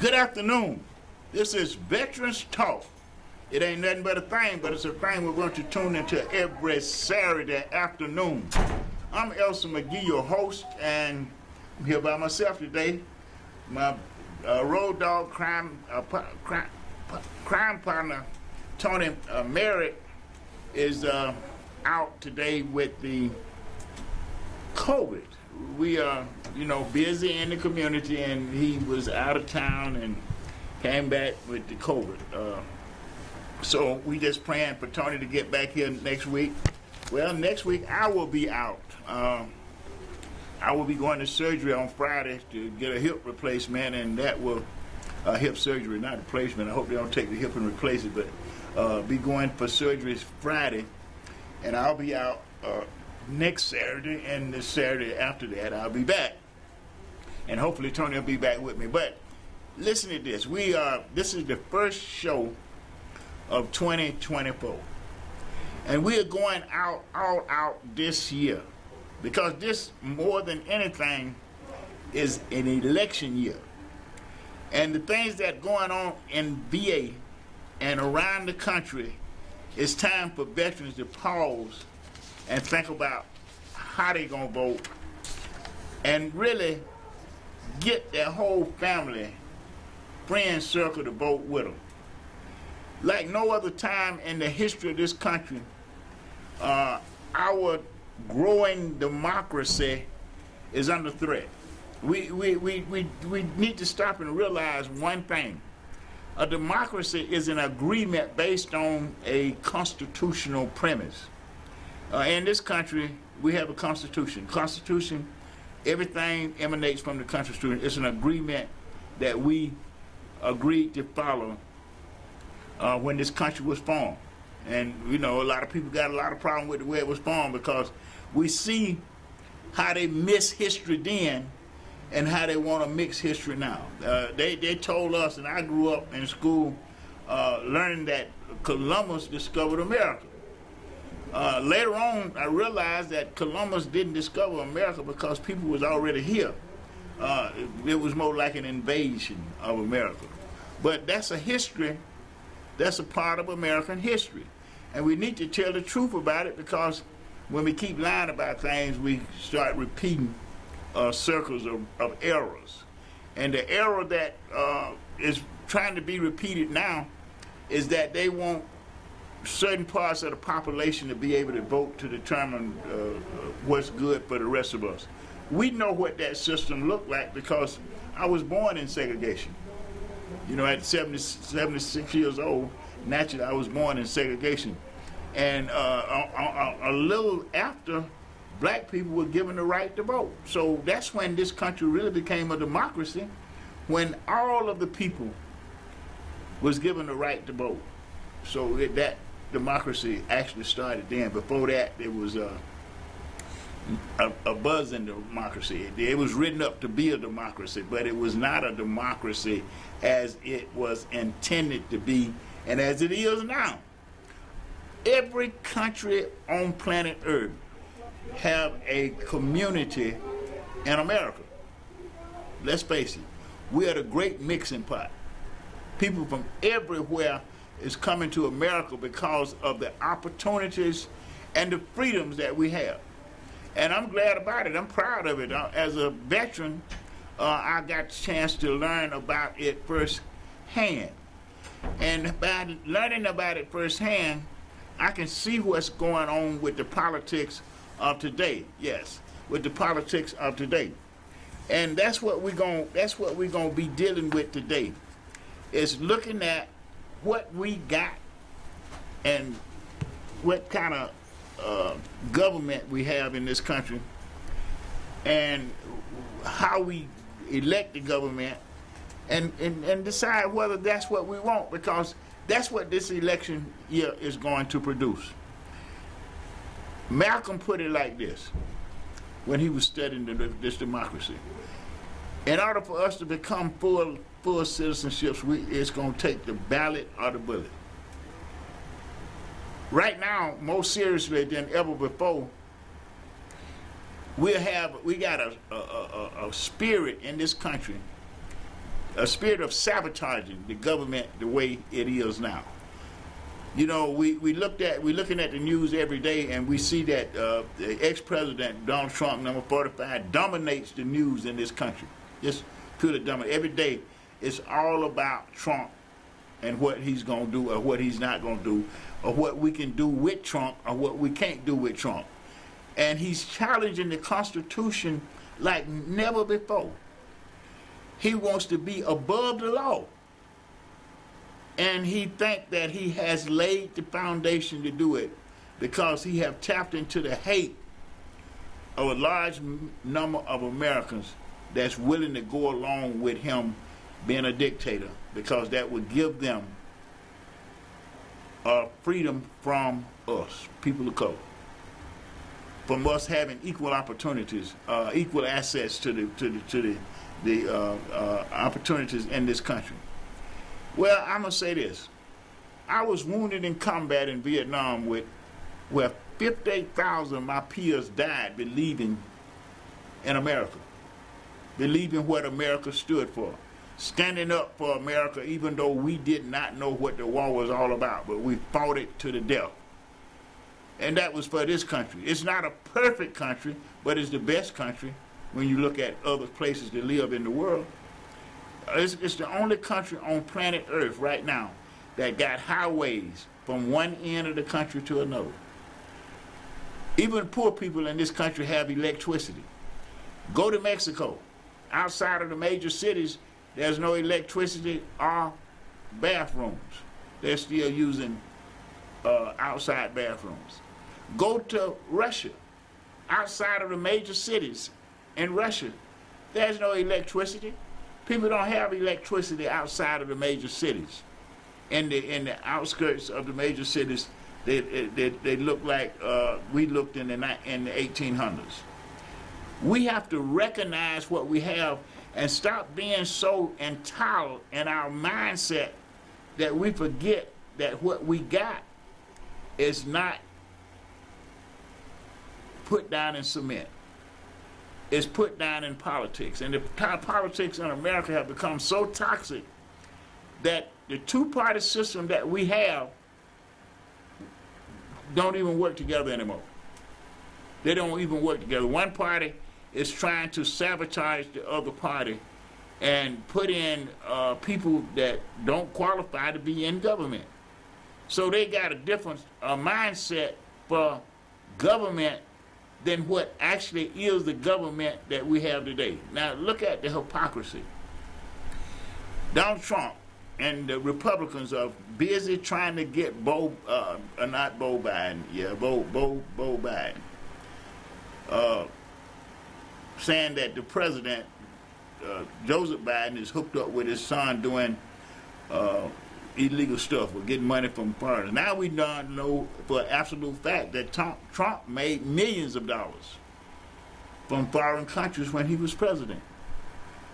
Good afternoon. This is Veterans Talk. It ain't nothing but a thing, but it's a thing we're going to tune into every Saturday afternoon. I'm Elsa McGee, your host, and I'm here by myself today. My road dog crime partner, Tony Merritt, is out today with the COVID. We are, busy in the community, and he was out of town and came back with the COVID. So we just praying for Tony to get back here next week. Well, next week I will be out. I will be going to surgery on Friday to get a hip replacement, and that will hip surgery, not replacement. I hope they don't take the hip and replace it, but be going for surgery Friday, and I'll be out next Saturday, and the Saturday after that I'll be back, and hopefully Tony will be back with me. But listen to this. This is the first show of 2024, and we are going all out this year, because this, more than anything, is an election year, and the things that going on in VA and around the country, it's time for veterans to pause and think about how they gonna vote, and really get their whole family, friend circle to vote with them. Like no other time in the history of this country, our growing democracy is under threat. We need to stop and realize one thing. A democracy is an agreement based on a constitutional premise. In this country, we have a constitution. Constitution, everything emanates from the Constitution. It's an agreement that we agreed to follow when this country was formed. And, a lot of people got a lot of problem with the way it was formed, because we see how they miss history then and how they want to mix history now. They told us, and I grew up in school learning that Columbus discovered America. Later on, I realized that Columbus didn't discover America because people was already here. It was more like an invasion of America. But that's a history, that's a part of American history. And we need to tell the truth about it, because when we keep lying about things, we start repeating circles of errors. And the error that is trying to be repeated now is that they want certain parts of the population to be able to vote to determine what's good for the rest of us. We know what that system looked like, because I was born in segregation. At 76 years old, naturally I was born in segregation. And a little after, black people were given the right to vote. So that's when this country really became a democracy, when all of the people was given the right to vote. So that democracy actually started then. Before that, there was a buzzing democracy. It was written up to be a democracy, but it was not a democracy as it was intended to be, and as it is now. Every country on planet Earth have a community in America. Let's face it, we are the great mixing pot. People from everywhere is coming to America because of the opportunities and the freedoms that we have. And I'm glad about it. I'm proud of it. As a veteran, I got a chance to learn about it firsthand. And by learning about it firsthand, I can see what's going on with the politics of today. Yes, with the politics of today. And that's what we're gonna be dealing with today. Is looking at what we got and what kind of government we have in this country, and how we elect the government, and decide whether that's what we want, because that's what this election year is going to produce. Malcolm put it like this when he was studying this democracy. In order for us to become full citizenships, it's going to take the ballot or the bullet. Right now, more seriously than ever before, we got a spirit in this country a spirit of sabotaging the government the way it is now. You know, we're looking at the news every day, and we see that the ex-president Donald Trump, number 45, dominates the news in this country. Just purely dominate. Every day, it's all about Trump and what he's going to do or what he's not going to do, or what we can do with Trump or what we can't do with Trump. And he's challenging the Constitution like never before. He wants to be above the law. And he thinks that he has laid the foundation to do it because he have tapped into the hate of a large number of Americans that's willing to go along with him being a dictator, because that would give them freedom from us, people of color, from us having equal opportunities, equal access to the opportunities in this country. Well, I'm going to say this. I was wounded in combat in Vietnam where 58,000 of my peers died believing in America, believing what America stood for, standing up for America even though we did not know what the war was all about, but we fought it to the death. And that was for this country. It's not a perfect country, but it's the best country when you look at other places to live in the world. It's the only country on planet Earth right now that got highways from one end of the country to another. Even poor people in this country have electricity. Go to Mexico. Outside of the major cities, there's no electricity or bathrooms. They're still using outside bathrooms. Go to Russia. Outside of the major cities in Russia, there's no electricity. People don't have electricity outside of the major cities. In the outskirts of the major cities, they look like we looked in the 1800s. We have to recognize what we have and stop being so entitled in our mindset that we forget that what we got is not put down in cement. Is put down in politics. And the politics in America have become so toxic that the two-party system that we have don't even work together anymore. They don't even work together. One party is trying to sabotage the other party and put in people that don't qualify to be in government. So they got a different mindset for government than what actually is the government that we have today. Now look at the hypocrisy. Donald Trump and the Republicans are busy trying to get Bo Biden, saying that the president, Joseph Biden, is hooked up with his son doing illegal stuff or getting money from foreigners. Now we don't know for absolute fact that Trump made millions of dollars from foreign countries when he was president.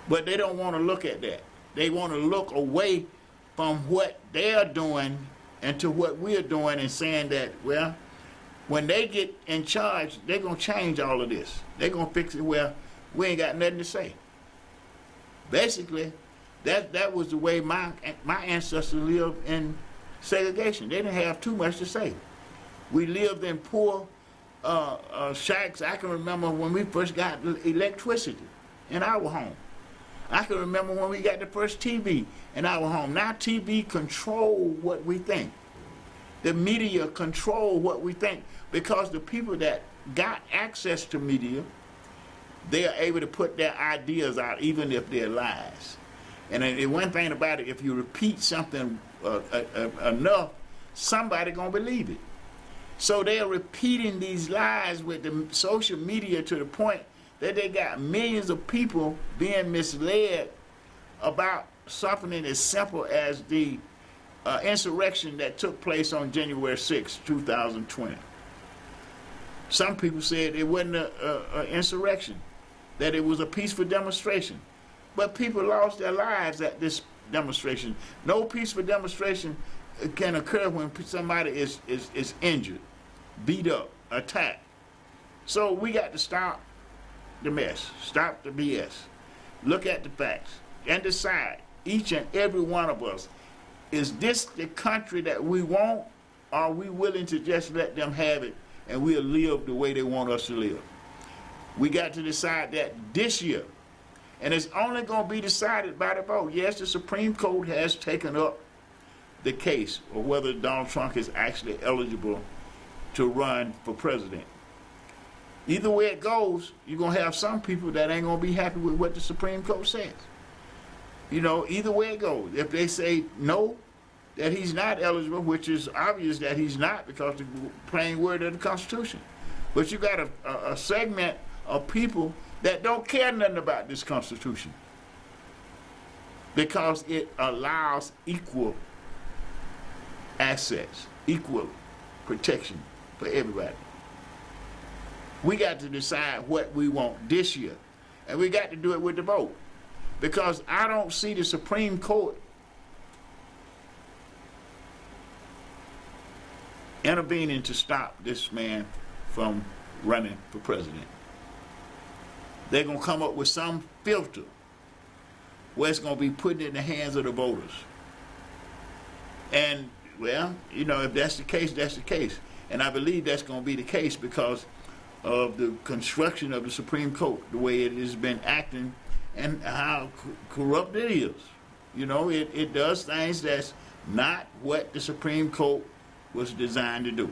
But they don't want to look at that. They want to look away from what they're doing and to what we're doing and saying that, well, when they get in charge, they're going to change all of this. They're going to fix it where we ain't got nothing to say. Basically, that was the way my ancestors lived in segregation. They didn't have too much to say. We lived in poor shacks. I can remember when we first got electricity in our home. I can remember when we got the first TV in our home. Now TV control what we think. The media control what we think, because the people that got access to media, they are able to put their ideas out even if they're lies. And the one thing about it, if you repeat something enough, somebody gonna believe it. So they are repeating these lies with the social media to the point that they got millions of people being misled about something as simple as the insurrection that took place on January 6, 2020. Some people said it wasn't an insurrection, that it was a peaceful demonstration. But people lost their lives at this demonstration. No peaceful demonstration can occur when somebody is injured, beat up, attacked. So we got to stop the mess, stop the BS, look at the facts, and decide each and every one of us, is this the country that we want? Or are we willing to just let them have it and we'll live the way they want us to live? We got to decide that this year. And it's only going to be decided by the vote. Yes, the Supreme Court has taken up the case of whether Donald Trump is actually eligible to run for president. Either way it goes, you're going to have some people that ain't going to be happy with what the Supreme Court says. You know, either way it goes. If they say no, that he's not eligible, which is obvious that he's not because the plain word of the Constitution. But you got a segment of people that don't care nothing about this Constitution because it allows equal access, equal protection for everybody. We got to decide what we want this year, and we got to do it with the vote, because I don't see the Supreme Court intervening to stop this man from running for president. They're going to come up with some filter where it's going to be put in the hands of the voters. And, well, you know, if that's the case, that's the case. And I believe that's going to be the case because of the construction of the Supreme Court, the way it has been acting and how corrupt it is. You know, it does things that's not what the Supreme Court was designed to do,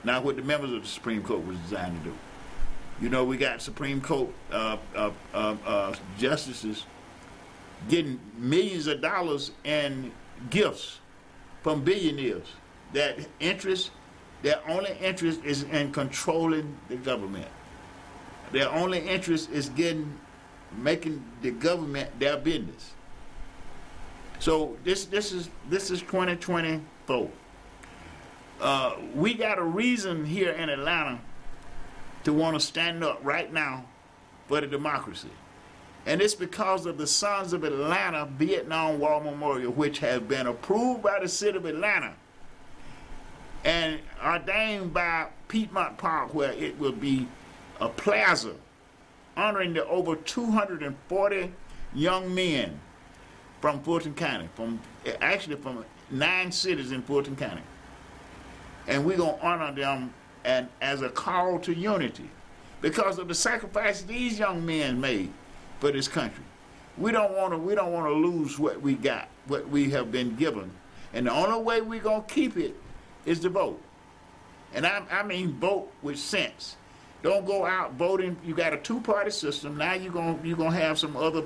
not what the members of the Supreme Court was designed to do. You know, we got Supreme Court justices getting millions of dollars in gifts from billionaires. Their only interest is in controlling the government. Their only interest is making the government their business. So this is 2024. We got a reason here in Atlanta to want to stand up right now for the democracy. And it's because of the Sons of Atlanta Vietnam War Memorial, which has been approved by the city of Atlanta and ordained by Piedmont Park, where it will be a plaza honoring the over 240 young men from Fulton County, from 9 cities in Fulton County. And we're going to honor them and as a call to unity because of the sacrifice these young men made for this country. We don't want to lose what we got, what we have been given. And the only way we're going to keep it is to vote. And I mean vote with sense. Don't go out voting. You got a two-party system. Now you're gonna have some other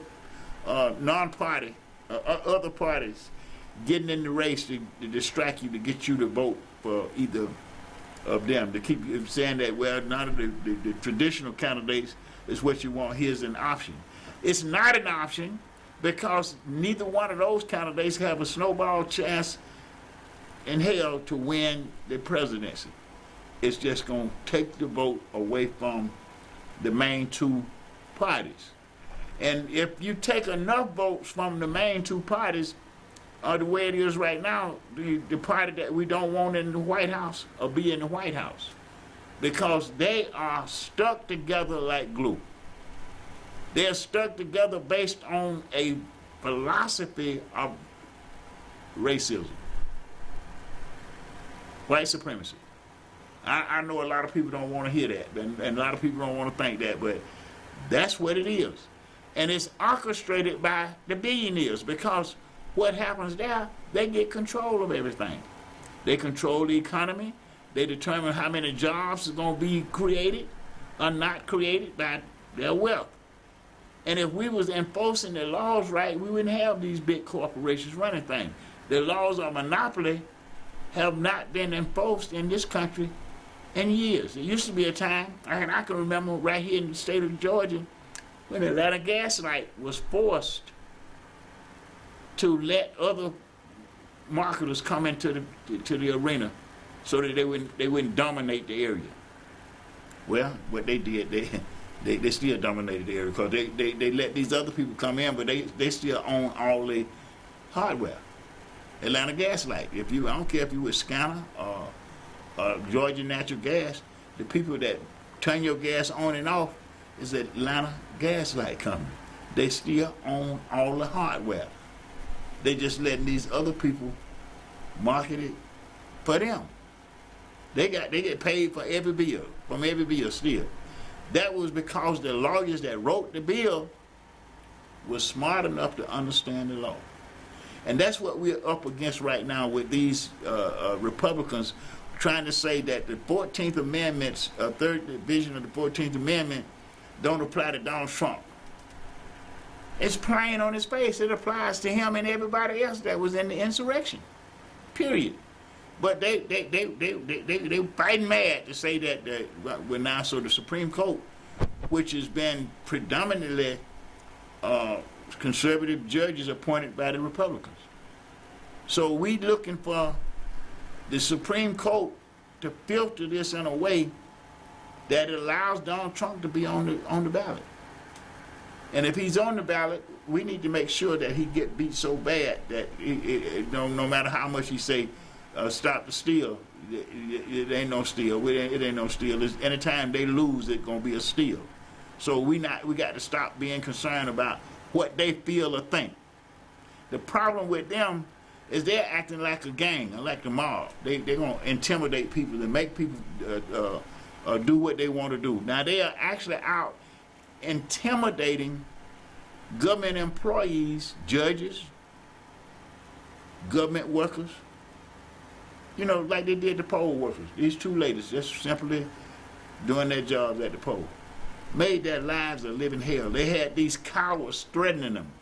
non-party, other parties getting in the race to distract you, to get you to vote for either of them, to keep you saying that, well, none of the traditional candidates is what you want. Here's an option. It's not an option because neither one of those candidates have a snowball chance in hell to win the presidency. It's just going to take the vote away from the main two parties. And if you take enough votes from the main two parties, the way it is right now, the party that we don't want in the White House will be in the White House because they are stuck together like glue. They're stuck together based on a philosophy of racism, white supremacy. I know a lot of people don't want to hear that, and a lot of people don't want to think that, but that's what it is. And it's orchestrated by the billionaires because what happens there, they get control of everything. They control the economy. They determine how many jobs are going to be created or not created by their wealth. And if we was enforcing the laws right, we wouldn't have these big corporations running things. The laws of monopoly have not been enforced in this country in years. There used to be a time, and I can remember right here in the state of Georgia, when the Atlanta Gas Light was forced to let other marketers come into the arena so that they wouldn't dominate the area. Well, what they did, they still dominated the area because they let these other people come in, but they still own all the hardware. Atlanta Gas Light. I don't care if you were Scanner or Georgia Natural Gas, the people that turn your gas on and off is Atlanta Gas Light Company. They still own all the hardware. They just letting these other people market it for them. They get paid for every bill, from every bill still. That was because the lawyers that wrote the bill were smart enough to understand the law. And that's what we're up against right now with these Republicans trying to say that the 14th Amendment's third division of the 14th Amendment don't apply to Donald Trump. It's plain on his face. It applies to him and everybody else that was in the insurrection. Period. But they fighting mad to say that we're now, so the Supreme Court, which has been predominantly conservative judges appointed by the Republicans. So we looking for the Supreme Court to filter this in a way that allows Donald Trump to be on the ballot. And if he's on the ballot, we need to make sure that he get beat so bad that no matter how much he say, stop the steal, it ain't no steal. It ain't no steal. Anytime they lose, it's gonna be a steal. So we got to stop being concerned about what they feel or think. The problem with them is they're acting like a gang, like the mob. They're gonna intimidate people and make people do what they want to do. Now they are actually out intimidating government employees, judges, government workers. You know, like they did the poll workers. These two ladies just simply doing their jobs at the poll. Made their lives a living hell. They had these cowards threatening them,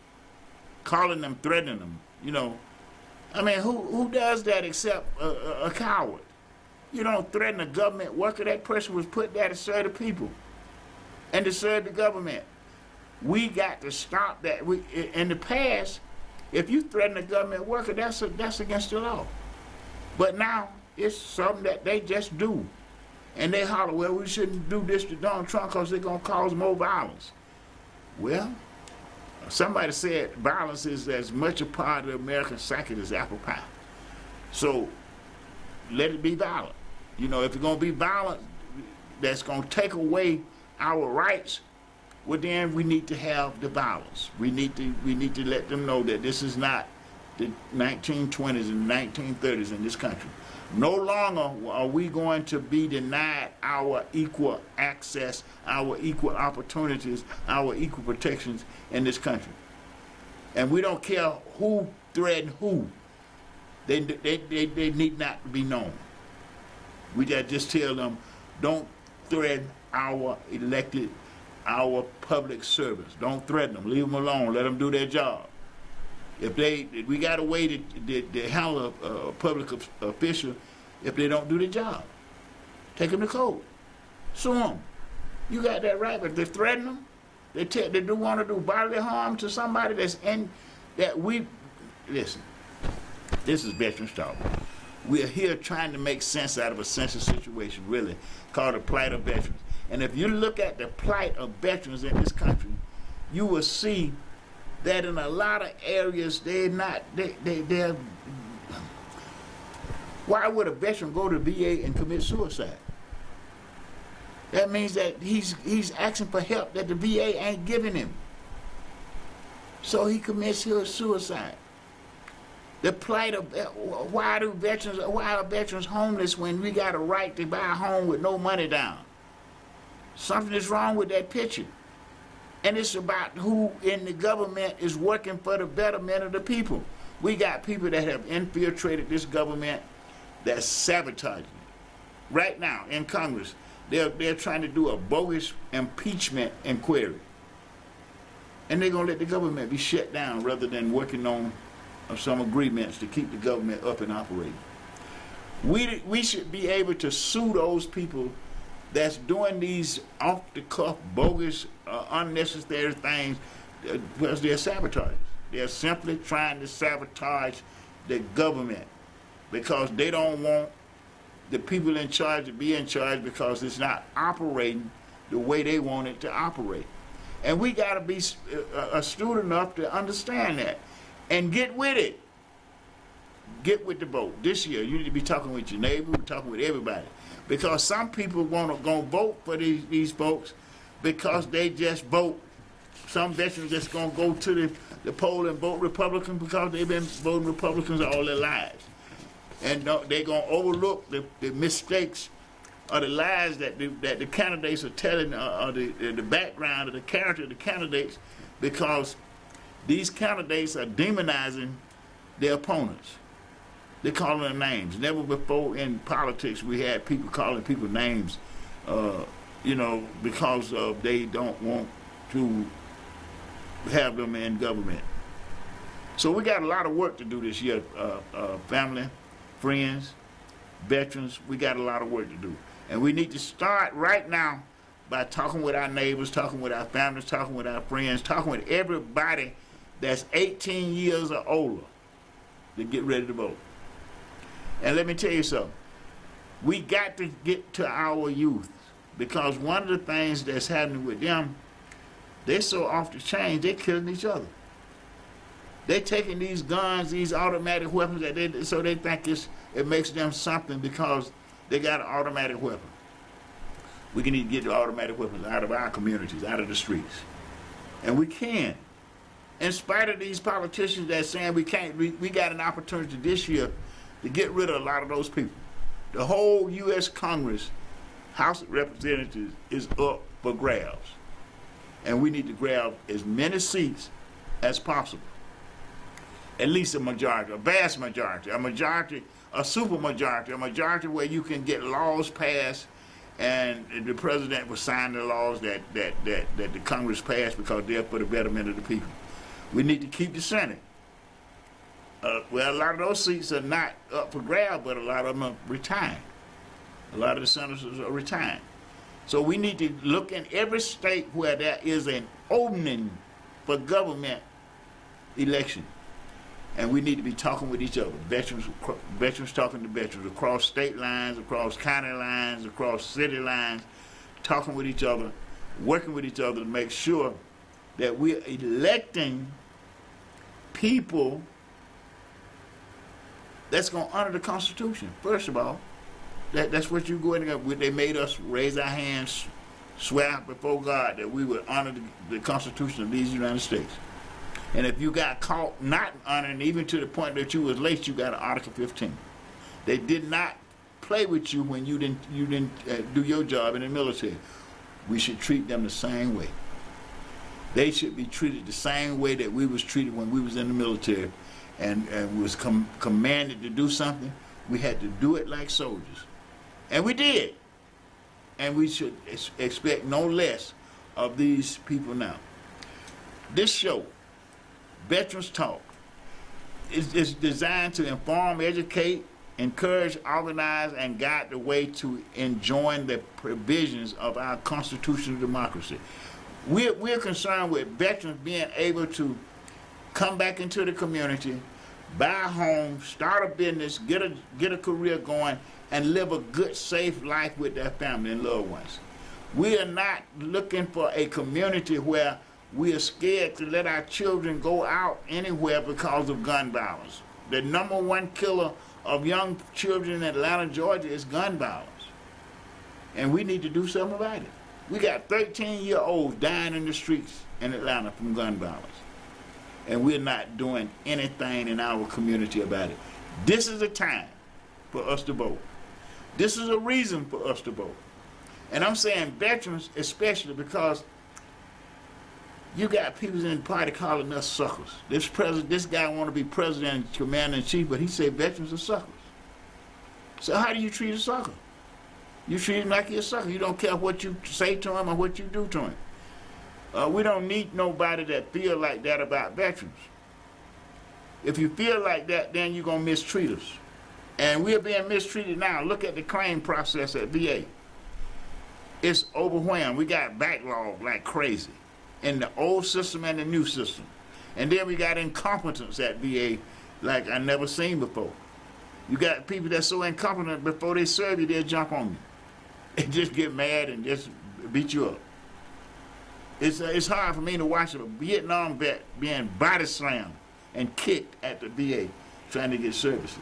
calling them, threatening them, you know. I mean, who does that except a coward? You don't threaten a government worker. That person was put there to serve the people and to serve the government. We got to stop that. In the past, if you threaten a government worker, that's against the law. But now, it's something that they just do. And they holler, well, we shouldn't do this to Donald Trump because they're going to cause more violence. Well, somebody said violence is as much a part of the American psyche as apple pie. So, let it be violent. You know, if it's going to be violent, that's going to take away our rights, well then we need to have the violence. We need to let them know that this is not the 1920s and 1930s in this country. No longer are we going to be denied our equal access, our equal opportunities, our equal protections in this country. And we don't care who threatened who. They need not to be known. We got to just tell them, don't threaten our elected, our public servants. Don't threaten them. Leave them alone. Let them do their job. If we got a way to handle a public official if they don't do the job. Take them to court. Sue them. You got that right, but they threaten them. They do want to do bodily harm to somebody that's in that we listen. This is Veterans Talk. We're here trying to make sense out of a sensitive situation, really, called the plight of veterans. And if you look at the plight of veterans in this country, you will see that in a lot of areas they're why would a veteran go to the VA and commit suicide? That means that he's asking for help that the VA ain't giving him. So he commits suicide. The plight of why are veterans homeless when we got a right to buy a home with no money down? Something is wrong with that picture. And it's about who in the government is working for the betterment of the people. We got people that have infiltrated this government that's sabotaging it. Right now in Congress, they're trying to do a bogus impeachment inquiry. And they're going to let the government be shut down rather than working on some agreements to keep the government up and operating. We should be able to sue those people that's doing these off-the-cuff, bogus, unnecessary things because they're sabotagers. They're simply trying to sabotage the government because they don't want the people in charge to be in charge because it's not operating the way they want it to operate. And we got to be astute enough to understand that and get with it. Get with the vote. This year, you need to be talking with your neighbor, talking with everybody. Because some people want to go vote for these folks because they just vote. Some veterans just going to go to the poll and vote Republican because they've been voting Republicans all their lives. And they're going to overlook the mistakes or the lies that the candidates are telling, or the background or the character of the candidates, because these candidates are demonizing their opponents. They're calling them names. Never before in politics we had people calling people names, because they don't want to have them in government. So we got a lot of work to do this year, family, friends, veterans. We got a lot of work to do. And we need to start right now by talking with our neighbors, talking with our families, talking with our friends, talking with everybody that's 18 years or older to get ready to vote. And let me tell you something. We got to get to our youth, because one of the things that's happening with them, they're so off the chain, they're killing each other. They're taking these guns, these automatic weapons, so they think it makes them something because they got an automatic weapon. We need to get the automatic weapons out of our communities, out of the streets. And we can. In spite of these politicians that saying we can't, we got an opportunity this year to get rid of a lot of those people. The whole U.S. Congress, House of Representatives, is up for grabs. And we need to grab as many seats as possible. At least a majority, a vast majority, a super majority, a majority where you can get laws passed and the president will sign the laws that the Congress passed because they're for the betterment of the people. We need to keep the Senate. Well, a lot of those seats are not up for grab, but a lot of them are retiring. A lot of the senators are retiring. So we need to look in every state where there is an opening for government election. And we need to be talking with each other. Veterans talking to veterans across state lines, across county lines, across city lines, talking with each other, working with each other to make sure that we're electing people that's going to honor the Constitution. First of all, that's what you're going to get. They made us raise our hands, swear before God that we would honor the Constitution of these United States. And if you got caught not honoring, even to the point that you was late, you got an Article 15. They did not play with you when you didn't do your job in the military. We should treat them the same way. They should be treated the same way that we was treated when we was in the military, and was commanded to do something. We had to do it like soldiers, and we did. And we should expect no less of these people now. This show, Veterans Talk, is designed to inform, educate, encourage, organize, and guide the way to enjoying the provisions of our constitutional democracy. We're concerned with veterans being able to come back into the community, buy a home, start a business, get a career going, and live a good, safe life with their family and loved ones. We are not looking for a community where we are scared to let our children go out anywhere because of gun violence. The number one killer of young children in Atlanta, Georgia is gun violence. And we need to do something about it. We got 13-year-olds dying in the streets in Atlanta from gun violence. And we're not doing anything in our community about it. This is a time for us to vote. This is a reason for us to vote. And I'm saying veterans especially because you got people in the party calling us suckers. This guy want to be president and commander-in-chief, but he said veterans are suckers. So how do you treat a sucker? You treat him like he's a sucker. You don't care what you say to him or what you do to him. We don't need nobody that feel like that about veterans. If you feel like that, then you're going to mistreat us. And we're being mistreated now. Look at the claim process at VA. It's overwhelmed. We got backlog like crazy in the old system and the new system. And then we got incompetence at VA like I never seen before. You got people that's so incompetent, before they serve you, they'll jump on you. And just get mad and just beat you up. It's hard for me to watch a Vietnam vet being body slammed and kicked at the VA trying to get services.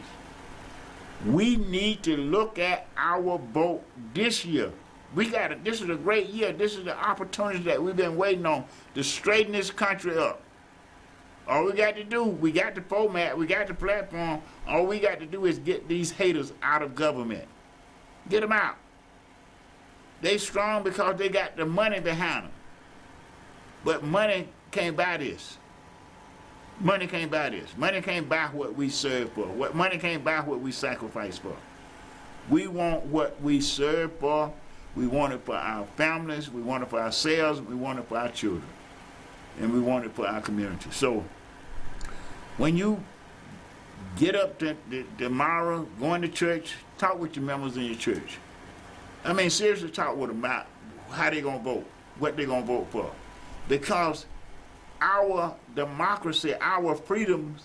We need to look at our vote this year. This is a great year. This is the opportunity that we've been waiting on to straighten this country up. All we got to do, we got the format, we got the platform. All we got to do is get these haters out of government. Get them out. They strong because they got the money behind them. But money can't buy this. Money can't buy this. Money can't buy what we serve for. Money can't buy what we sacrifice for. We want what we serve for. We want it for our families. We want it for ourselves. We want it for our children. And we want it for our community. So when you get up tomorrow, going to church, talk with your members in your church. I mean, seriously, talk with them about how they're going to vote, what they're going to vote for. Because our democracy, our freedoms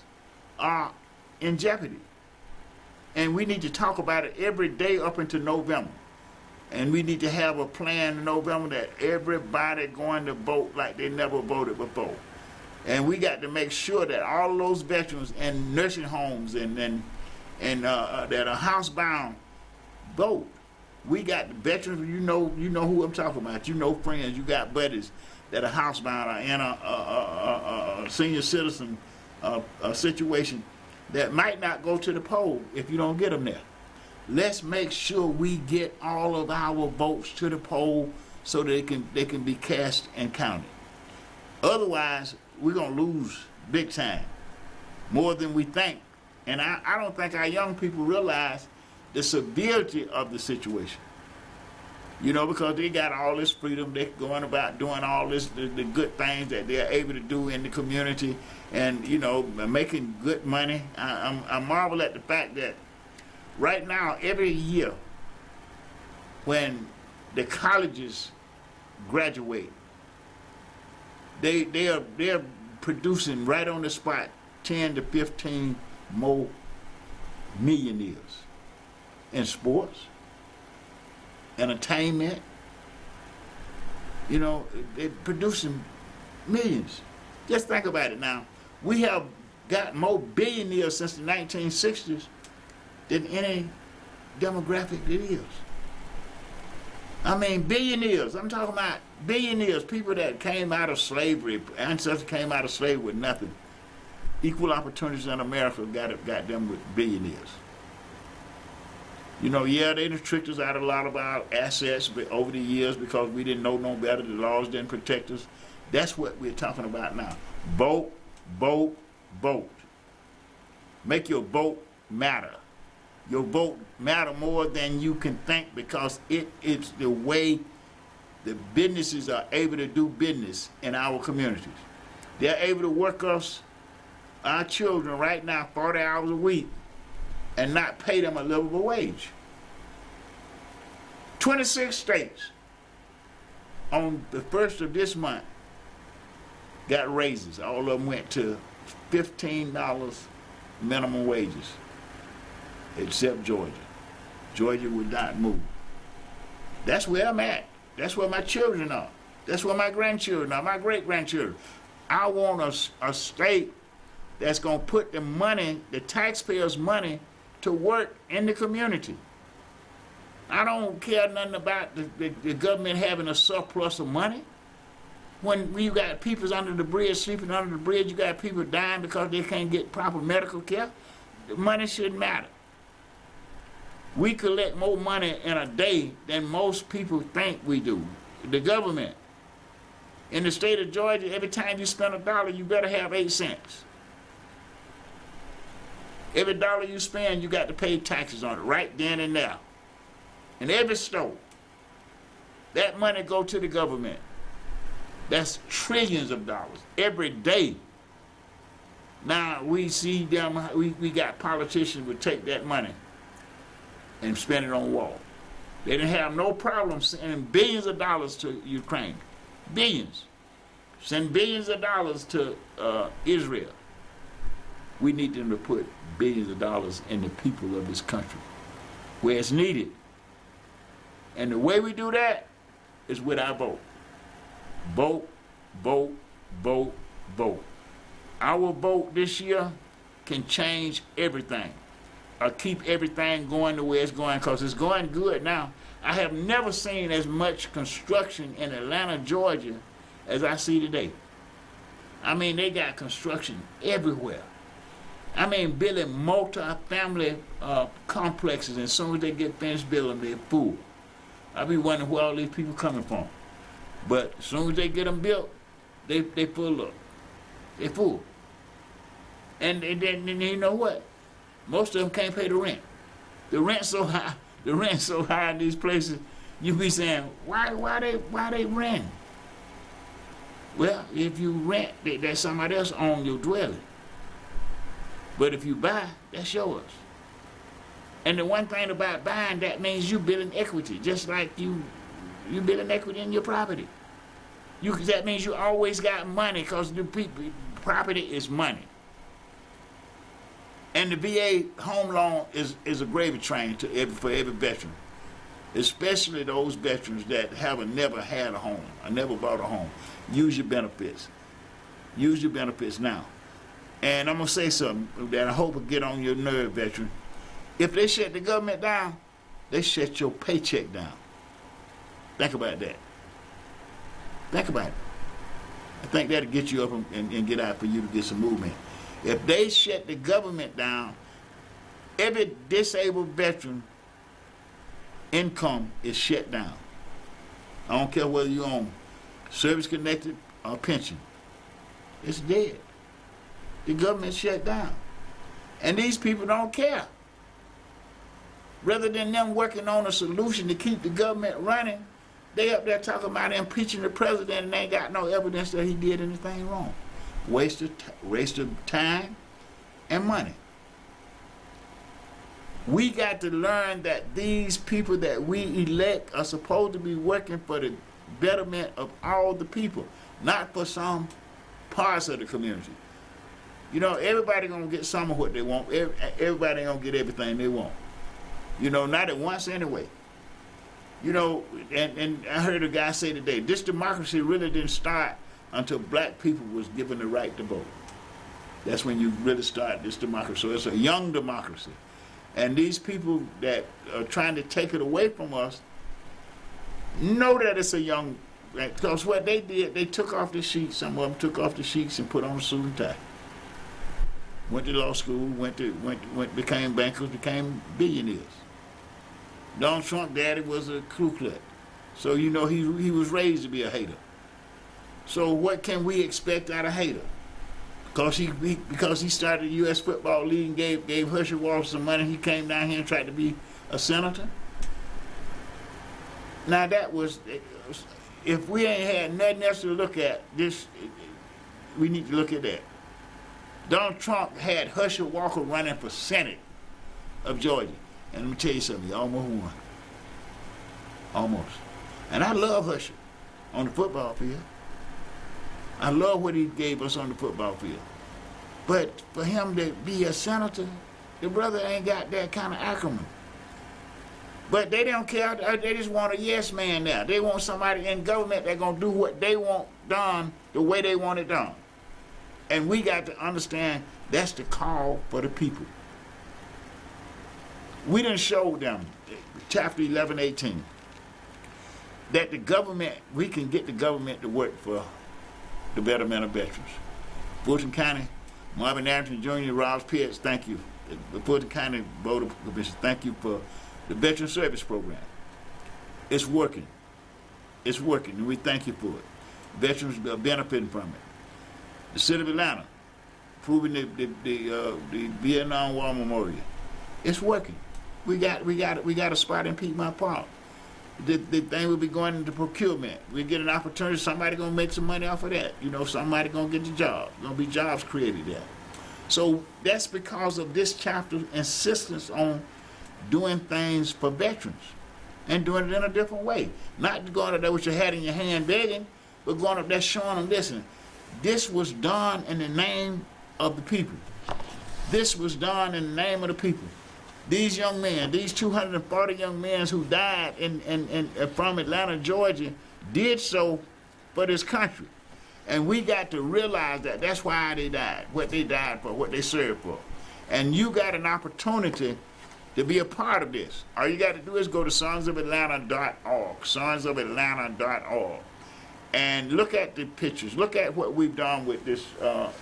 are in jeopardy. And we need to talk about it every day up until November. And we need to have a plan in November that everybody going to vote like they never voted before. And we got to make sure that all of those veterans in nursing homes and that are housebound vote. We got the veterans, you know who I'm talking about. You know friends, you got buddies that are housebound or in a senior citizen situation that might not go to the poll if you don't get them there. Let's make sure we get all of our votes to the poll so they can be cast and counted. Otherwise, we're going to lose big time, more than we think. And I don't think our young people realize the severity of the situation. You know, because they got all this freedom, they're going about doing all this, the good things that they're able to do in the community and, you know, making good money. I marvel at the fact that right now, every year, when the colleges graduate, they're producing right on the spot 10 to 15 more millionaires in sports, entertainment. You know, they're producing millions. Just think about it now. We have got more billionaires since the 1960s than any demographic there is. I mean, billionaires. I'm talking about billionaires, people that came out of slavery, ancestors came out of slavery with nothing. Equal opportunities in America got them with billionaires. You know, yeah, they done tricked us out of a lot of our assets over the years because we didn't know no better. The laws didn't protect us. That's what we're talking about now. Vote, vote, vote. Make your vote matter. Your vote matter more than you can think because it's the way the businesses are able to do business in our communities. They're able to work us, our children right now, 40 hours a week and not pay them a livable wage. 26 states on the 1st of this month got raises. All of them went to $15 minimum wages, except Georgia. Georgia would not move. That's where I'm at. That's where my children are. That's where my grandchildren are, my great-grandchildren. I want a state that's going to put the money, the taxpayers' money, to work in the community. I don't care nothing about the government having a surplus of money. When you got people under the bridge, sleeping under the bridge, you got people dying because they can't get proper medical care, the money shouldn't matter. We collect more money in a day than most people think we do. The government. In the state of Georgia, every time you spend $1, you better have 8 cents. Every dollar you spend, you got to pay taxes on it right then and there. In every store. That money go to the government. That's trillions of dollars every day. Now we see them, we got politicians would take that money and spend it on war. They didn't have no problem sending billions of dollars to Ukraine. Billions. Send billions of dollars to Israel. We need them to put billions of dollars in the people of this country where it's needed. And the way we do that is with our vote. Vote, vote, vote, vote. Our vote this year can change everything. Or keep everything going the way it's going, because it's going good now. I have never seen as much construction in Atlanta, Georgia as I see today. I mean, they got construction everywhere. I mean, building multi-family complexes, and as soon as they get finished building, they're full. I be wondering where all these people coming from. But as soon as they get them built, they full up. They full. And then you know what? Most of them can't pay the rent. The rent's so high. The rent's so high in these places. You be saying, why they rent? Well, if you rent, that somebody else own your dwelling. But if you buy, that's yours. And the one thing about buying, that means you building equity, just like you building equity in your property. That means you always got money, because the property is money. And the VA home loan is a gravy train for every veteran, especially those veterans that never had a home or never bought a home. Use your benefits. Use your benefits now. And I'm going to say something that I hope will get on your nerve, veteran. If they shut the government down, they shut your paycheck down. Think about that. Think about it. I think that'll get you up and get out for you to get some movement. If they shut the government down, every disabled veteran income is shut down. I don't care whether you're on service-connected or pension. It's dead. The government shut down. And these people don't care. Rather than them working on a solution to keep the government running, they up there talking about impeaching the president and they ain't got no evidence that he did anything wrong. Waste of time and money. We got to learn that these people that we elect are supposed to be working for the betterment of all the people, not for some parts of the community. You know, everybody gonna get some of what they want. Everybody ain't gonna get everything they want. You know, not at once anyway. You know, and I heard a guy say today, this democracy really didn't start until black people was given the right to vote. That's when you really start this democracy. So it's a young democracy. And these people that are trying to take it away from us know that it's a young, because what they did, they took off the sheets. Some of them took off the sheets and put on a suit and tie. Went to law school, became bankers, became billionaires. Donald Trump daddy was a Ku Klux. So you know he was raised to be a hater. So what can we expect out of hater? Because he started the U.S. Football League and gave Herschel Walker some money, he came down here and tried to be a senator? Now that was, if we ain't had nothing else to look at, we need to look at that. Donald Trump had Herschel Walker running for Senate of Georgia. And let me tell you something, he almost won. Almost. And I love Herschel on the football field. I love what he gave us on the football field. But for him to be a senator, the brother ain't got that kind of acumen. But they don't care. They just want a yes man now. They want somebody in government that's going to do what they want done the way they want it done. And we got to understand that's the call for the people. We done showed them, chapter 11, 18, that the government, we can get the government to work for the betterment of veterans. Fulton County, Marvin Arrington Jr., Ross Pitts, thank you. The Fulton County Board of Commissioners, thank you for the Veteran Service Program. It's working. It's working, and we thank you for it. Veterans are benefiting from it. The City of Atlanta, proving the Vietnam War Memorial. It's working. We got a spot in Piedmont Park. The thing will be going into procurement. We get an opportunity. Somebody gonna make some money off of that. You know, somebody gonna get the job. Gonna be jobs created there. So that's because of this chapter's insistence on doing things for veterans and doing it in a different way. Not going up there with your hat in your hand begging, but going up there showing them, listen, this was done in the name of the people. This was done in the name of the people. These young men, these 240 young men who died from Atlanta, Georgia, did so for this country. And we got to realize that that's why they died, what they died for, what they served for. And you got an opportunity to be a part of this. All you got to do is go to sonsofatlanta.org, sonsofatlanta.org. And look at the pictures. Look at what we've done with this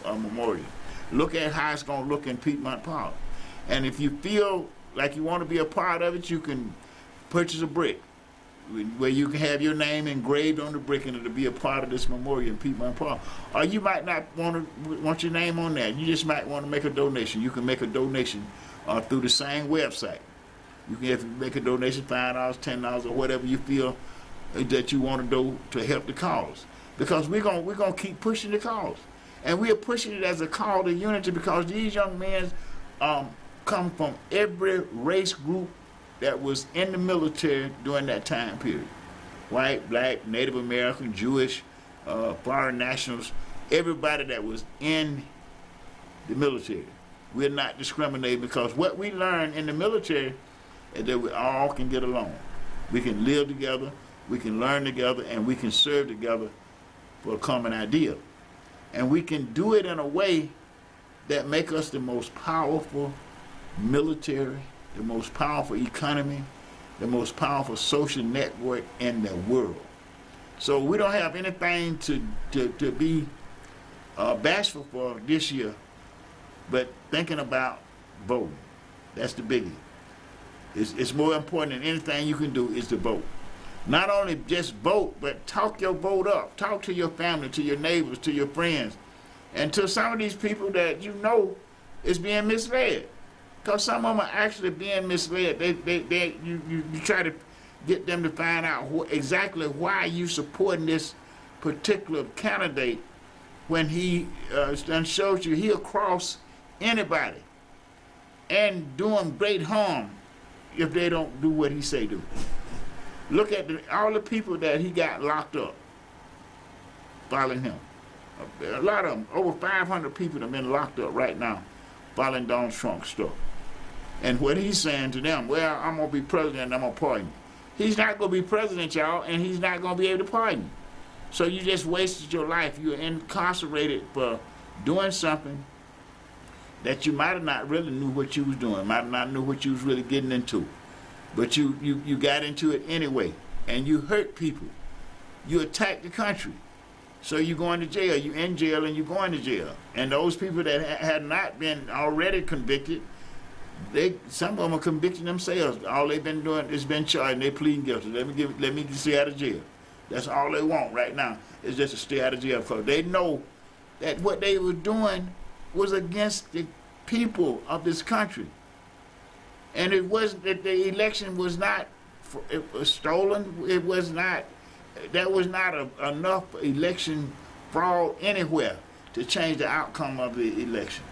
memorial. Look at how it's going to look in Piedmont Park. And if you feel like you want to be a part of it, you can purchase a brick where you can have your name engraved on the brick and it'll be a part of this memorial in Piedmont Park. Or you might not want your name on that. You just might want to make a donation. You can make a donation through the same website. You can, if you make a donation, $5, $10, or whatever you feel that you want to do to help the cause. Because we're gonna keep pushing the cause. And we are pushing it as a call to unity because these young men come from every race group that was in the military during that time period. White, black, Native American, Jewish, foreign nationals, everybody that was in the military. We're not discriminating because what we learned in the military is that we all can get along. We can live together, we can learn together, and we can serve together for a common idea. And we can do it in a way that make us the most powerful military, the most powerful economy, the most powerful social network in the world. So we don't have anything to be bashful for this year, but thinking about voting. That's the biggie. It's more important than anything you can do is to vote. Not only just vote, but talk your vote up. Talk to your family, to your neighbors, to your friends, and to some of these people that you know is being misled. Because some of them are actually being misled. You try to get them to find out exactly why you supporting this particular candidate when he shows you he'll cross anybody and do them great harm if they don't do what he say do. Look at all the people that he got locked up following him. A lot of them, over 500 people have been locked up right now following Donald Trump's stuff. And what he's saying to them, well, I'm going to be president, I'm going to pardon you. He's not going to be president, y'all, and he's not going to be able to pardon you. So you just wasted your life. You're incarcerated for doing something that you might have not really knew what you was doing, might have not knew what you was really getting into. But you got into it anyway, and you hurt people. You attacked the country. So you're going to jail. You're in jail and you're going to jail. And those people that had not been already convicted, some of them are convicting themselves. All they've been doing is been charged and they're pleading guilty. Let me stay out of jail. That's all they want right now is just to stay out of jail because they know that what they were doing was against the people of this country. And it wasn't that the election was not it was stolen. It was not. There was not enough election fraud anywhere to change the outcome of the elections.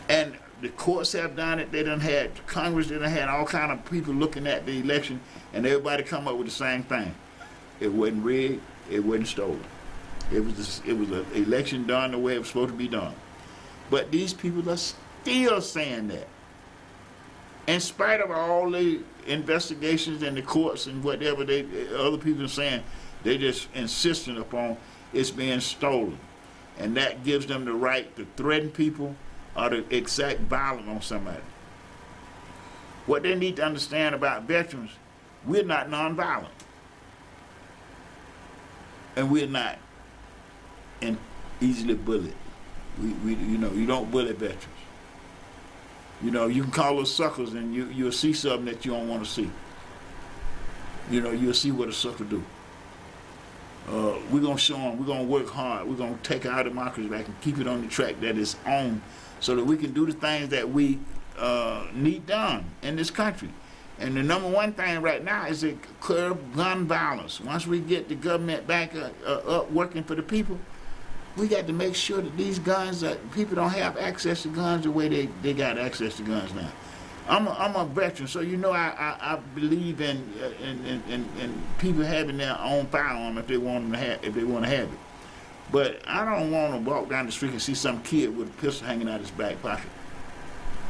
And the courts have done it. They done had Congress. They done had all kind of people looking at the election, and everybody come up with the same thing. It wasn't rigged. It wasn't stolen. It was an election done the way it was supposed to be done. But these people are still saying that. In spite of all the investigations and the courts and whatever other people are saying, they just insisting upon it's being stolen. And that gives them the right to threaten people or to exact violence on somebody. What they need to understand about veterans, we're not nonviolent. And we're not easily bullied. You don't bully veterans. You can call us suckers and you'll see something that you don't want to see. You'll see what a sucker do. We're going to show them, we're going to work hard, we're going to take our democracy back and keep it on the track that it's on so that we can do the things that we need done in this country. And the number one thing right now is to curb gun violence. Once we get the government back up working for the people, we got to make sure that these guns, people don't have access to guns the way they got access to guns now. I'm a veteran, so I believe in people having their own firearm if they want to have it. But I don't want to walk down the street and see some kid with a pistol hanging out his back pocket.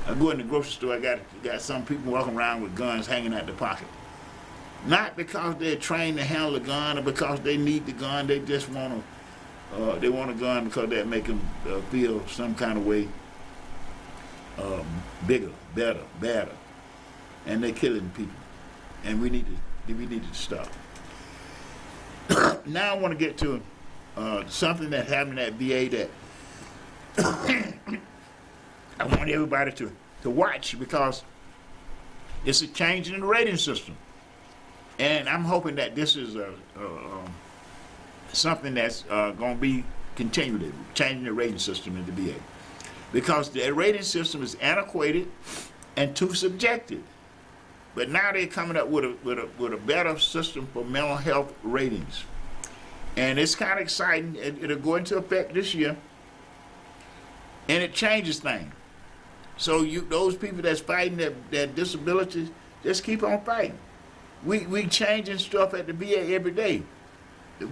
I go in the grocery store, I got some people walking around with guns hanging out their pocket. Not because they're trained to handle a gun or because they need the gun, they just want to. They want a gun because that make them feel some kind of way bigger, better, badder, and they're killing people. And we need to stop. now I want to get to something that happened at VA that I want everybody to watch, because it's a change in the rating system. And I'm hoping that this is something that's going to be continued, changing the rating system in the VA. Because the rating system is antiquated and too subjective. But now they're coming up with a better system for mental health ratings. And it's kind of exciting. It'll go into effect this year. And it changes things. So those people that's fighting that disabilities, just keep on fighting. We changing stuff at the VA every day.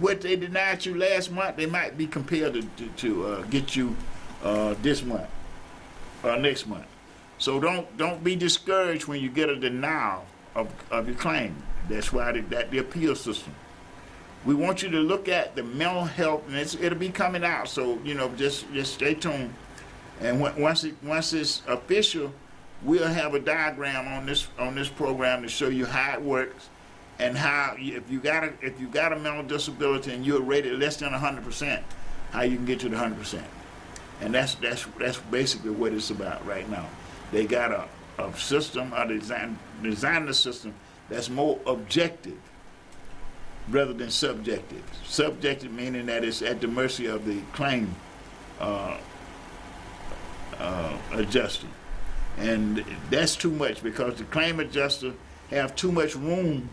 What they denied you last month, they might be compelled to get you this month or next month. So don't be discouraged when you get a denial of your claim. That's why the appeal system. We want you to look at the mental health, and it'll be coming out. So just stay tuned. And once it's official, we'll have a diagram on this program to show you how it works, and how if you got a mental disability and you're rated less than 100%, how you can get to the 100%. And that's basically what it's about right now. They got a system, designing a system that's more objective rather than subjective. Subjective meaning that it's at the mercy of the claim adjuster. And that's too much, because the claim adjuster have too much room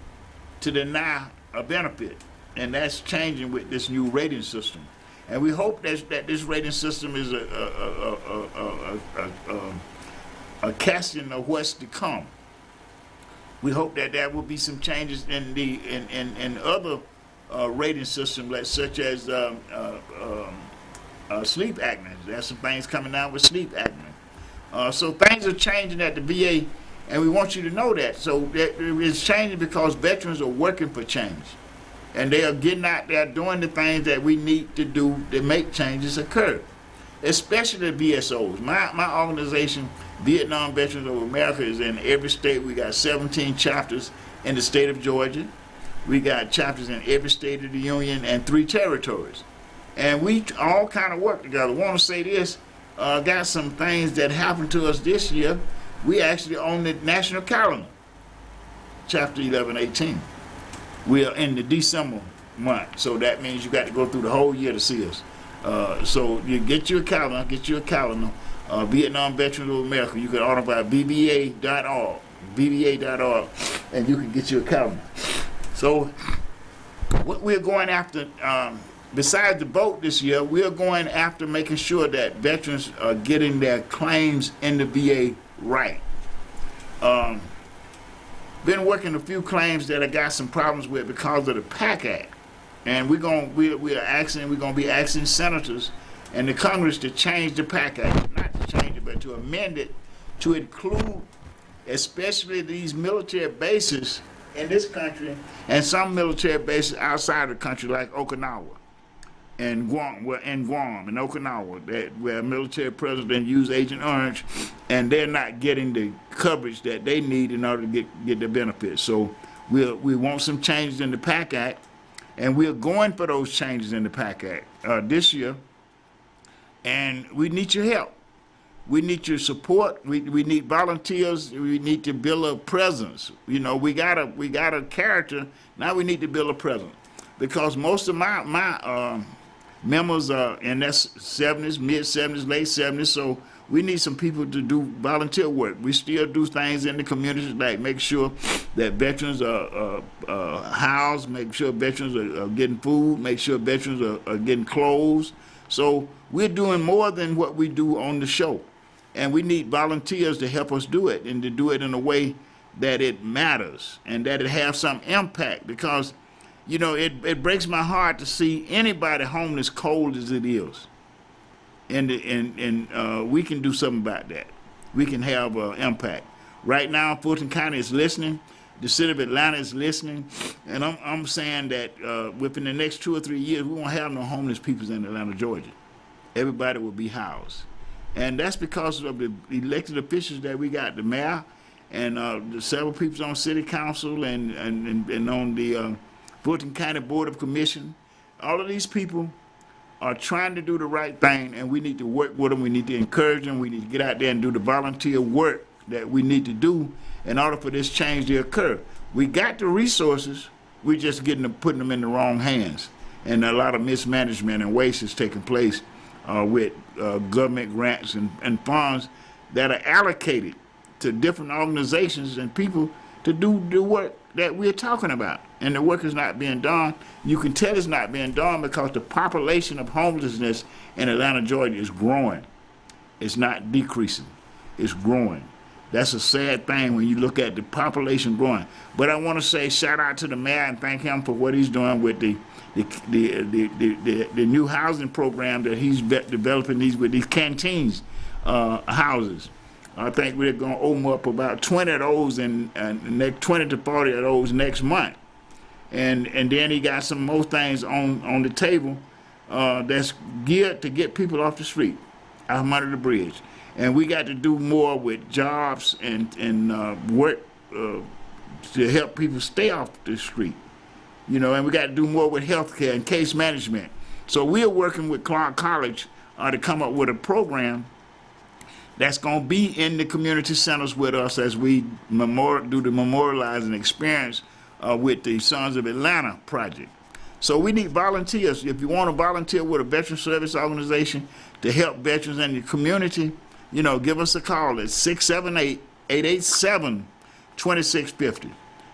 to deny a benefit. And that's changing with this new rating system. And we hope that this rating system is a casting of what's to come. We hope that there will be some changes in other rating systems, such as sleep apnea. There's some things coming out with sleep apnea. So things are changing at the VA, and we want you to know that. So it's changing because veterans are working for change. And they are getting out there doing the things that we need to do to make changes occur, especially the VSOs. My organization, Vietnam Veterans of America, is in every state. We got 17 chapters in the state of Georgia. We got chapters in every state of the Union and 3 territories. And we all kind of work together. I want to say this, got some things that happened to us this year. We actually on the national calendar, chapter 1118. We are in the December month, so that means you got to go through the whole year to see us. So you get you a calendar, Vietnam Veterans of America. You can order by VBA.org, and you can get you a calendar. So what we're going after, besides the vote this year, we're going after making sure that veterans are getting their claims in the VA right. Been working a few claims that I got some problems with because of the PAC Act, and we're gonna be asking senators and the Congress to change the PAC Act, not to change it, but to amend it to include especially these military bases in this country and some military bases outside of the country, like Okinawa and Guam. We're in Guam and Okinawa, where military president used Agent Orange, and they're not getting the coverage that they need in order to get the benefits. So we want some changes in the PAC Act, and we're going for those changes in the PAC Act this year. And we need your help. We need your support. We need volunteers. We need to build a presence. We got a character. Now we need to build a presence, because most of my members are in their 70s, mid-70s, late 70s, so we need some people to do volunteer work. We still do things in the community, like make sure that veterans are housed, make sure veterans are getting food, make sure veterans are getting clothes. So we're doing more than what we do on the show. And we need volunteers to help us do it, and to do it in a way that it matters and that it has some impact, because it breaks my heart to see anybody homeless cold as it is. And we can do something about that. We can have impact. Right now, Fulton County is listening. The city of Atlanta is listening. And I'm saying that within the next 2 or 3 years, we won't have no homeless people in Atlanta, Georgia. Everybody will be housed. And that's because of the elected officials that we got, the mayor and the several people on city council and on the Fulton County Board of Commission, All of these people are trying to do the right thing, and we need to work with them. We need to encourage them. We need to get out there and do the volunteer work that we need to do in order for this change to occur. We got the resources, we're just putting them in the wrong hands. And a lot of mismanagement and waste is taking place with government grants and funds that are allocated to different organizations and people to do the work that we're talking about. And the work is not being done. You can tell it's not being done because the population of homelessness in Atlanta, Georgia is growing. It's not decreasing, it's growing. That's a sad thing when you look at the population growing. But I want to say shout out to the mayor and thank him for what he's doing with the new housing program that he's developing with these canteens houses. I think we're going to open up about 20 of those and 20 to 40 of those next month. And then he got some more things on the table that's geared to get people off the street, out from under the bridge. And we got to do more with jobs and work to help people stay off the street. You know, and we got to do more with healthcare and case management. So we're working with Clark College to come up with a program that's going to be in the community centers with us as we do the memorializing experience with the Sons of Atlanta project. So we need volunteers. If you want to volunteer with a veteran service organization to help veterans in the community, you know, give us a call at 678-887-2650.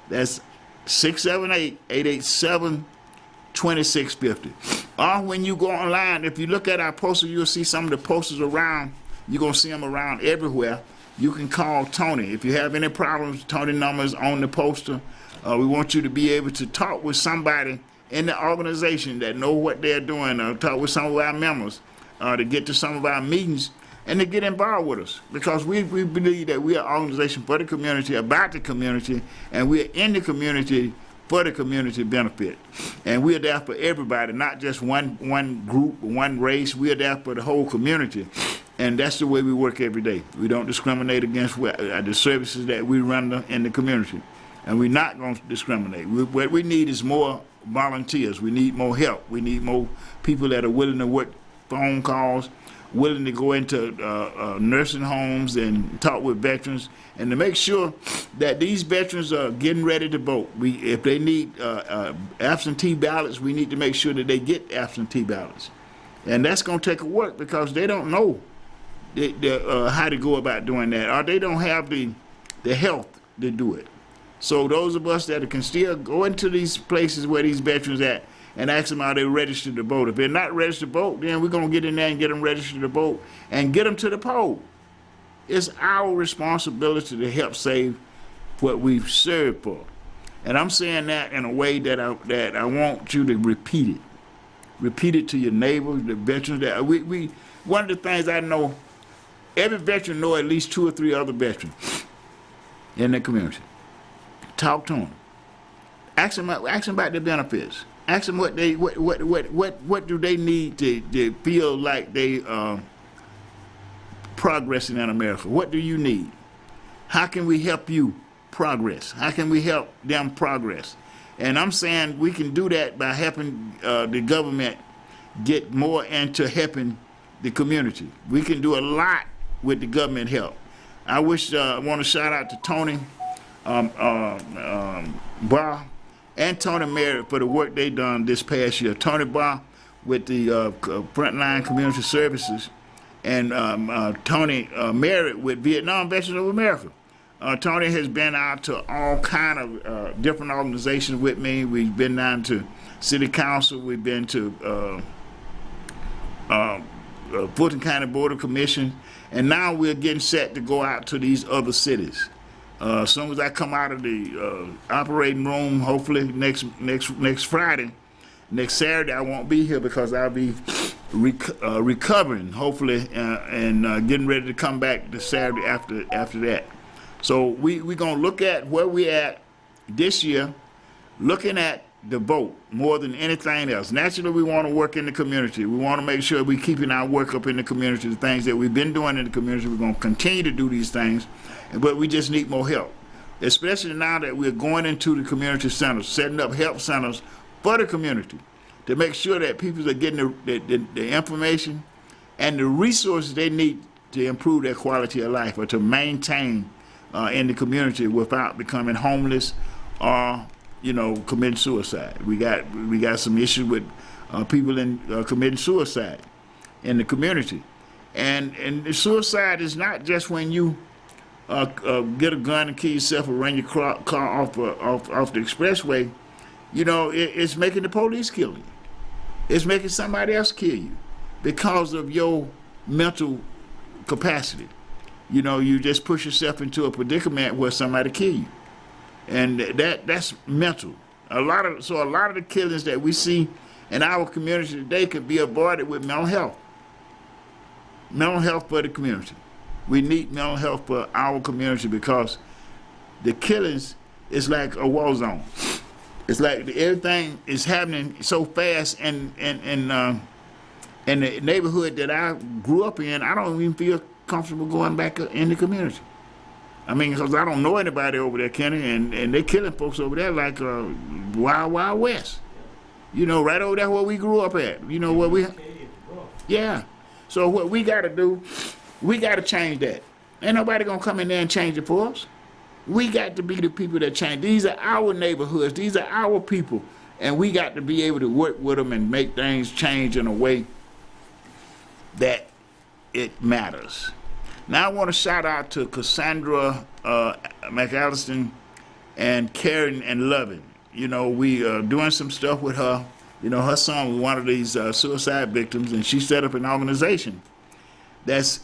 That's 678-887-2650. Or when you go online, if you look at our poster, you'll see some of the posters around. You're going to see them around everywhere. You can call Tony. If you have any problems, Tony number is on the poster. We want you to be able to talk with somebody in the organization that know what they're doing, or talk with some of our members, to get to some of our meetings and to get involved with us. Because we believe that we are an organization for the community, about the community, and we're in the community for the community benefit. And we're there for everybody, not just one group, one race. We're there for the whole community. And that's the way we work every day. We don't discriminate against the services that we render in the community. And we're not going to discriminate. What we need is more volunteers. We need more help. We need more people that are willing to work phone calls, willing to go into nursing homes and talk with veterans, and to make sure that these veterans are getting ready to vote. If they need absentee ballots, we need to make sure that they get absentee ballots. And that's going to take work because they don't know how to go about doing that, or they don't have the health to do it. So those of us that can still go into these places where these veterans at and ask them how they're registered to vote. If they're not registered to vote, then we're going to get in there and get them registered to vote and get them to the poll. It's our responsibility to help save what we've served for. And I'm saying that in a way that I want you to repeat it. Repeat it to your neighbors, the veterans. That one of the things I know, every veteran know at least 2 or 3 other veterans in the community. Talk to them. Ask them about their benefits. Ask them what do they need to feel like they progressing in America. What do you need? How can we help you progress? How can we help them progress? And I'm saying we can do that by helping the government get more into helping the community. We can do a lot with the government help. I want to shout out to Tony Barr and Tony Merritt for the work they done this past year. Tony Barr with the Frontline Community Services, and Tony Merritt with Vietnam Veterans of America. Tony has been out to all kind of different organizations with me. We've been down to City Council. We've been to Fulton County Board of Commission, and now we're getting set to go out to these other cities. As soon as I come out of the operating room, hopefully next Friday, next Saturday, I won't be here because I'll be recovering, hopefully, and getting ready to come back the Saturday after that. So we're going to look at where we're at this year, looking at the vote more than anything else. Naturally, we want to work in the community. We want to make sure we're keeping our work up in the community, the things that we've been doing in the community. We're going to continue to do these things, but we just need more help, especially now that we're going into the community centers, setting up help centers for the community to make sure that people are getting the information and the resources they need to improve their quality of life or to maintain in the community without becoming homeless or, you know, committing suicide. We got some issues with people committing suicide in the community, and the suicide is not just when you get a gun and kill yourself or run your car off the expressway. You know, it's making the police kill you. It's making somebody else kill you because of your mental capacity. You know, you just push yourself into a predicament where somebody kill you, and that's mental. A lot of the killings that we see in our community today could be avoided with mental health. Mental health for the community. We need mental health for our community because the killings is like a war zone. It's like everything is happening so fast, and in the neighborhood that I grew up in, I don't even feel comfortable going back in the community. I mean, because I don't know anybody over there, Kenny, and they're killing folks over there like Wild Wild West. You know, right over there where we grew up at. You know, where we... Yeah. So what we got to do, we got to change that. Ain't nobody going to come in there and change it for us. We got to be the people that change. These are our neighborhoods. These are our people. And we got to be able to work with them and make things change in a way that it matters. Now I want to shout out to Cassandra McAllister and Karen and Lovin. You know, we doing some stuff with her. You know, her son was one of these suicide victims, and she set up an organization that's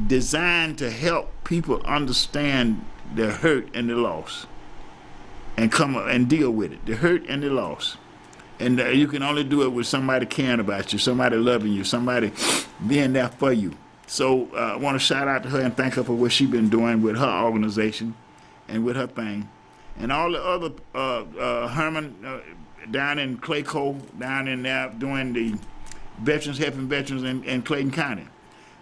designed to help people understand their hurt and the loss, and come up and deal with it, the hurt and the loss. And you can only do it with somebody caring about you, somebody loving you, somebody being there for you. So I want to shout out to her and thank her for what she's been doing with her organization and with her thing. And all the other, Herman down in Clayco, down in there doing the veterans, helping veterans in Clayton County.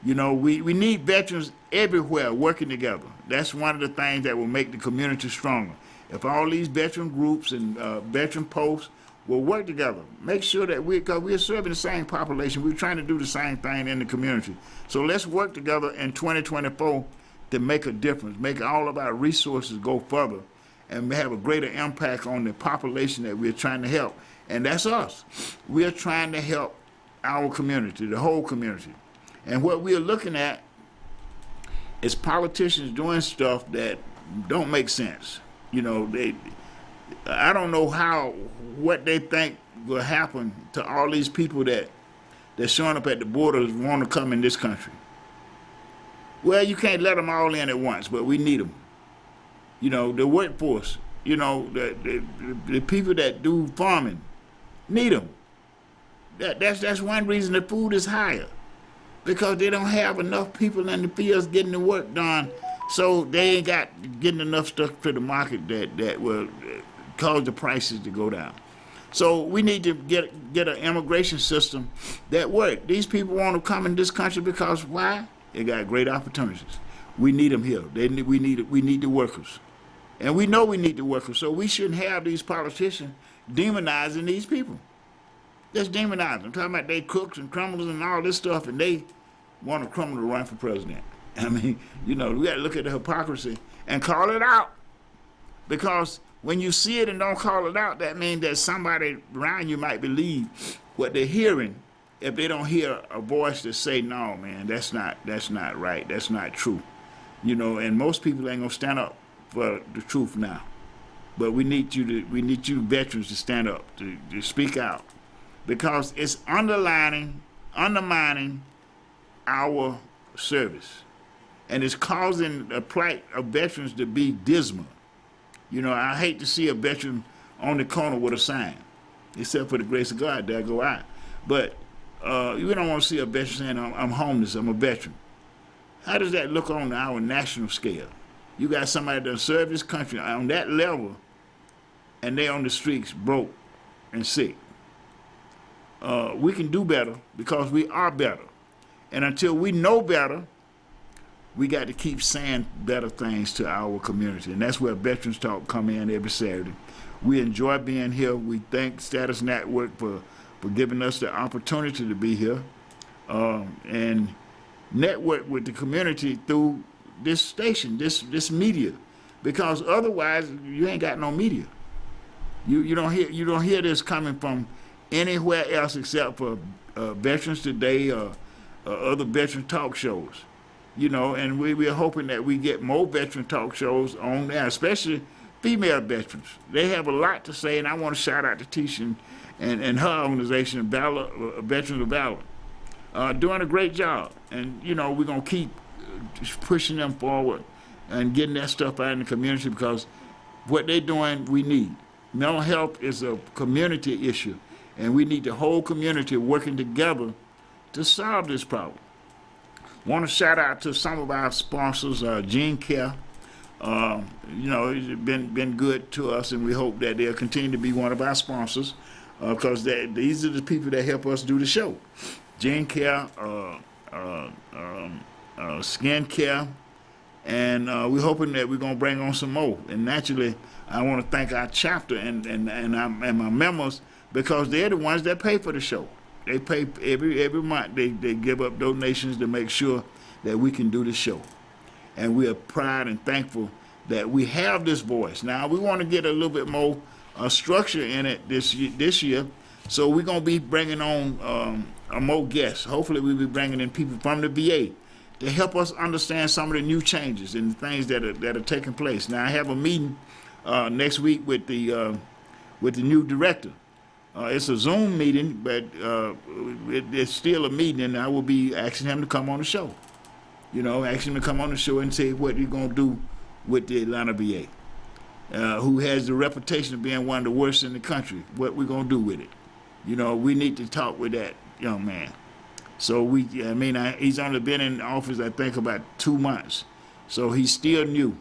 You know, we need veterans everywhere working together. That's one of the things that will make the community stronger. If all these veteran groups and veteran posts will work together, make sure that because we're serving the same population, we're trying to do the same thing in the community. So let's work together in 2024 to make a difference, make all of our resources go further, and have a greater impact on the population that we're trying to help. And that's us. We're trying to help our community, the whole community. And what we're looking at is politicians doing stuff that don't make sense. You know, I don't know what they think will happen to all these people that's showing up at the borders want to come in this country. Well, you can't let them all in at once, but we need them. You know, the workforce, you know, the people that do farming, need them. That's one reason the food is higher, because they don't have enough people in the fields getting the work done, so they ain't got getting enough stuff to the market that will cause the prices to go down. So we need to get an immigration system that works. These people want to come in this country because why? They got great opportunities. We need them here. We need the workers. And we know we need the workers, so we shouldn't have these politicians demonizing these people. Just demonize them, talking about they cooks and criminals and all this stuff, and they want a criminal to run for president. I mean, you know, we got to look at the hypocrisy and call it out. Because when you see it and don't call it out, that means that somebody around you might believe what they're hearing if they don't hear a voice that say, no, man, that's not right, that's not true. You know, and most people ain't gonna stand up for the truth now. But we need you veterans to stand up, to speak out. Because it's undermining our service. And it's causing the plight of veterans to be dismal. You know, I hate to see a veteran on the corner with a sign, except for the grace of God, there go I. But you don't want to see a veteran saying, I'm homeless, I'm a veteran. How does that look on our national scale? You got somebody that served this country on that level, and they on the streets broke and sick. We can do better because we are better. And until we know better, we got to keep saying better things to our community. And that's where Veterans Talk come in every Saturday. We enjoy being here. We thank Status Network for for giving us the opportunity to be here and network with the community through this station, this media, because otherwise you ain't got no media. You don't hear this coming from anywhere else except for Veterans Today or other veteran talk shows. You know, and we're hoping that we get more veteran talk shows on there, especially female veterans. They have a lot to say, and I want to shout out to Tisha and her organization, Veterans of Valor, doing a great job. And, you know, we're going to keep pushing them forward and getting that stuff out in the community, because what they're doing, we need. Mental health is a community issue, and we need the whole community working together to solve this problem. Want to shout out to some of our sponsors, Gene Care. You know, it's been good to us, and we hope that they'll continue to be one of our sponsors, because these are the people that help us do the show. Gene Care, Skin Care, and we're hoping that we're going to bring on some more. And naturally, I want to thank our chapter and my members, because they're the ones that pay for the show. They pay every month. They give up donations to make sure that we can do the show. And we are proud and thankful that we have this voice. Now, we want to get a little bit more structure in it this year. So we're going to be bringing on more guests. Hopefully, we'll be bringing in people from the VA to help us understand some of the new changes and things that are taking place. Now, I have a meeting next week with the new director. It's a Zoom meeting, but it's still a meeting, and I will be asking him to come on the show. You know, asking him to come on the show and say what he's going to do with the Atlanta VA, who has the reputation of being one of the worst in the country. What we're going to do with it. You know, we need to talk with that young man. So he's only been in office, I think, about 2 months. So he's still new.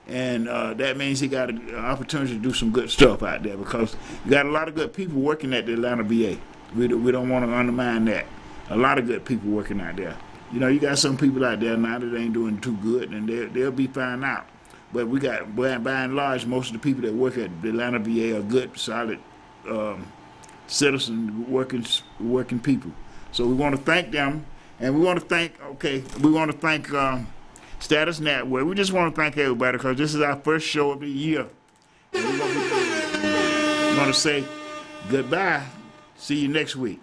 And that means he got an opportunity to do some good stuff out there, because you got a lot of good people working at the Atlanta VA. We don't want to undermine that. A lot of good people working out there. You know, you got some people out there now that ain't doing too good, and they'll be found out. But we got, by and large, most of the people that work at the Atlanta VA are good, solid citizen working people. So we want to thank them, and we want to thank Status Network. We just want to thank everybody, because this is our first show of the year. And we want to say goodbye. See you next week.